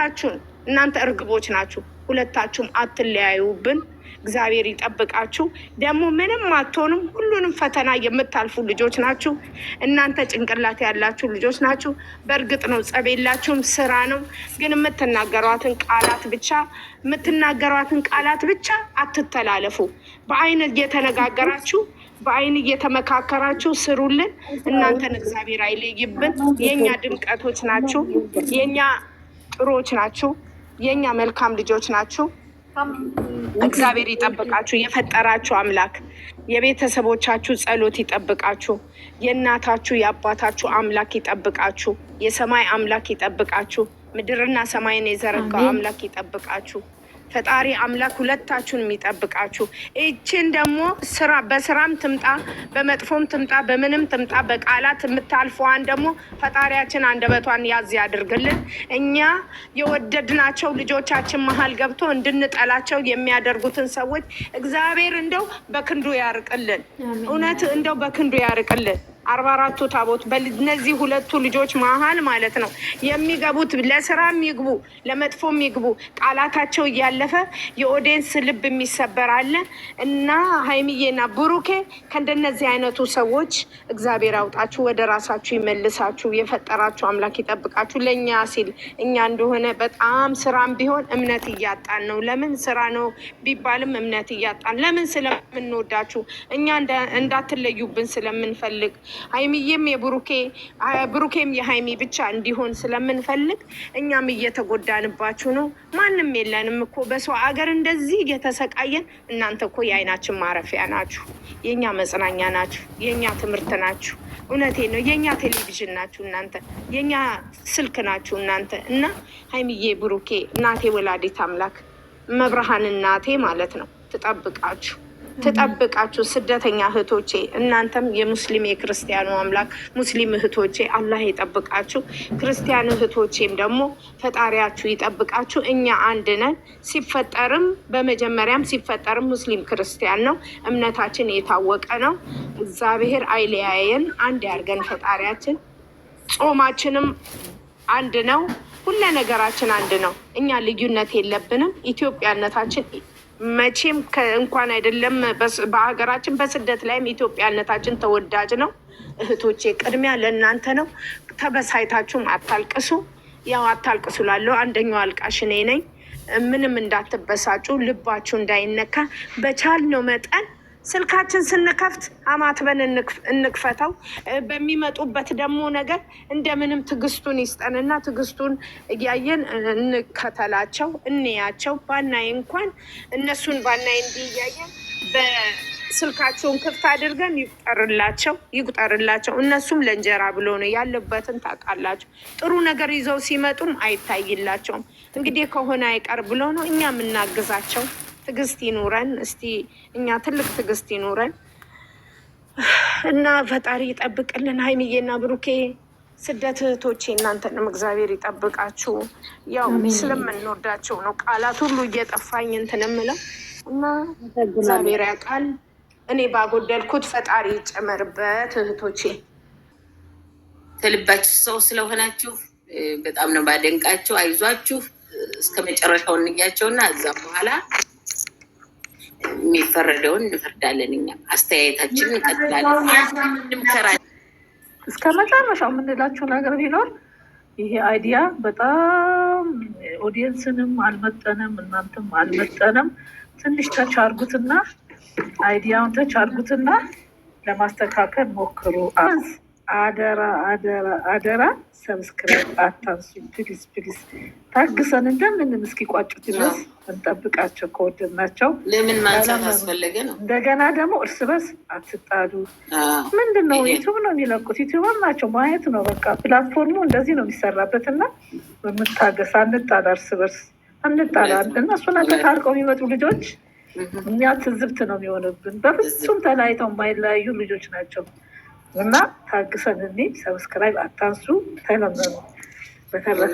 ሁለታችሁን እናንተ እርግቦች ናችሁ። ሁለታችሁም አትለያዩብን። እግዚአብሔር ይጠብቃችሁ። ደግሞ ምንም አትሆኑም። ሁሉንም ፈተና የምታልፉ ልጆች ናችሁ። እናንተ ጭንቅላት ያላችሁ ልጆች ናችሁ። በእርግጥ ነው ጸብ የላችሁም፣ ስራ ነው። ግን የምትናገሯትን ቃላት ብቻ አትተላለፉ። በአይን እየተነጋገራችሁ በአይን እየተመካከራችሁ ስሩልን። እናንተን እግዚአብሔር አይለይብን። የኛ ድምቀቶች ናችሁ። የኛ ጥሮች ናችሁ። የኛ መልካም ልጆች ናችሁ። እግዚአብሔር ይጠብቃችሁ። የፈጠራችሁ አምላክ የቤተሰቦቻችሁ ጸሎት ይጠብቃችሁ። የእናታችሁ የአባታችሁ አምላክ ይጠብቃችሁ። የሰማይ አምላክ ይጠብቃችሁ። ምድርና ሰማይን የዘረጋው አምላክ ይጠብቃችሁ። ፈጣሪ አምላክ ሁለታችሁን የሚጠብቃችሁ። ይችን ደግሞ በስራም ትምጣ በመጥፎም ትምጣ በምንም ትምጣ በቃላት የምታልፈዋን ደግሞ ፈጣሪያችን አንደበቷን ያዝ ያድርግልን። እኛ የወደድናቸው ልጆቻችን መሀል ገብቶ እንድንጠላቸው የሚያደርጉትን ሰዎች እግዚአብሔር እንደው በክንዱ ያርቅልን። እውነት እንደው በክንዱ ያርቅልን። 44ቱ ታቦት በእነዚህ ሁለቱ ልጆች መሀል ማለት ነው የሚገቡት። ለስራም ይግቡ ለመጥፎም ይግቡ ቃላታቸው እያለፈ የኦዲየንስ ልብ የሚሰበር አለ እና ሀይሚዬና ብሩኬ ከእንደነዚህ አይነቱ ሰዎች እግዚአብሔር አውጣችሁ፣ ወደ ራሳችሁ ይመልሳችሁ። የፈጠራችሁ አምላክ ይጠብቃችሁ። ለእኛ ሲል እኛ እንደሆነ በጣም ስራም ቢሆን እምነት እያጣን ነው። ለምን ስራ ነው ቢባልም እምነት እያጣን፣ ለምን ስለምንወዳችሁ እኛ እንዳትለዩብን ስለምንፈልግ፣ ሀይሚዬም ብሩኬም የሀይሚ ብቻ እንዲሆን ስለምንፈልግ እኛም እየተጎዳንባችሁ ነው። ማንም የለንም እኮ በሰው አገር እንደዚህ እየተሰቃየን። እናንተ እኮ የአይናችን ማረፊያ ናችሁ፣ የእኛ መጽናኛ ናችሁ፣ የእኛ ትምህርት ናችሁ። እውነቴ ነው። የእኛ ቴሌቪዥን ናችሁ እናንተ፣ የእኛ ስልክ ናችሁ እናንተ። እና ሀይሚዬ ብሩኬ እናቴ ወላዲት አምላክ መብርሃን እናቴ ማለት ነው ትጠብቃችሁ። ስደተኛ እህቶቼ እናንተም የሙስሊም የክርስቲያኑ አምላክ ሙስሊም እህቶቼ አላህ ይጠብቃችሁ። ክርስቲያን እህቶቼም ደግሞ ፈጣሪያችሁ ይጠብቃችሁ። እኛ አንድ ነን። በመጀመሪያም ሲፈጠርም ሙስሊም ክርስቲያን ነው። እምነታችን የታወቀ ነው። እግዚአብሔር አይለያየን፣ አንድ ያርገን ፈጣሪያችን። ጾማችንም አንድ ነው። ሁለ ነገራችን አንድ ነው። እኛ ልዩነት የለብንም። ኢትዮጵያነታችን መቼም እንኳን አይደለም በሀገራችን በስደት ላይም ኢትዮጵያነታችን ተወዳጅ ነው። እህቶቼ ቅድሚያ ለእናንተ ነው። ተበሳይታችሁም አታልቅሱ። ያው አታልቅሱ ላለው አንደኛው አልቃሽ እኔ ነኝ። ምንም እንዳትበሳጩ፣ ልባችሁ እንዳይነካ በቻልነው መጠን ስልካችን ስንከፍት አማትበን እንክፈተው። በሚመጡበት ደግሞ ነገር እንደምንም ትዕግስቱን ይስጠንና ትዕግስቱን እያየን እንከተላቸው፣ እንያቸው። ባናይ እንኳን እነሱን ባናይ እንዲህ እያየን በስልካቸውን ክፍት አድርገን ይቁጠርላቸው። እነሱም ለእንጀራ ብሎ ነው ያለበትን ታውቃላችሁ። ጥሩ ነገር ይዘው ሲመጡም አይታይላቸውም። እንግዲህ ከሆነ አይቀር ብሎ ነው እኛ የምናግዛቸው። ትዕግስት ይኑረን እስቲ፣ እኛ ትልቅ ትዕግስት ይኑረን እና ፈጣሪ ይጠብቅልን። ሀይሚዬና ብሩኬ ስደት እህቶቼ እናንተንም እግዚአብሔር ይጠብቃችሁ። ያው ስለምንወዳቸው ነው ቃላት ሁሉ እየጠፋኝ እንትን የምለው እና እግዚአብሔር ያውቃል። እኔ ባጎደልኩት ፈጣሪ ይጨመርበት። እህቶቼ ከልባችሁ ሰው ስለሆናችሁ በጣም ነው ባደንቃችሁ። አይዟችሁ እስከ መጨረሻው እንያቸውና እዛም በኋላ የሚፈረደውን እንፈርዳለን። እኛ አስተያየታችንን እንቀጥላለን። እስከ መጨረሻው የምንላችሁ ነገር ቢኖር ይሄ አይዲያ በጣም ኦዲየንስንም አልመጠንም፣ እናንተም አልመጠንም። ትንሽ ተቻርጉትና አይዲያውን ተቻርጉትና ለማስተካከል ሞክሩ። አደራ አደራ አደራ፣ ሰብስክራይብ አታንሱ ፕሊዝ ፕሊዝ። ታግሰን እንደምንም እስኪቋጩት ድረስ እንጠብቃቸው። ከወደድናቸው ለምን ማንሳት አስፈለገ ነው። እንደገና ደግሞ እርስ በርስ አትጣሉ። ምንድን ነው ዩቱብ ነው የሚለቁት፣ ዩቱበር ናቸው ማየት ነው በቃ። ፕላትፎርሙ እንደዚህ ነው የሚሰራበት እና በምታገስ አንጣላ፣ እርስ በርስ አንጣላ። እነሱ ነገር ታርቀው የሚመጡ ልጆች እኛ ትዝብት ነው የሚሆንብን። በፍጹም ተለያይተው የማይለያዩ ልጆች ናቸው እና ታግሰን እንሂድ። ሰብስክራይብ አታንሱ፣ ተለመኑ። በተረፈ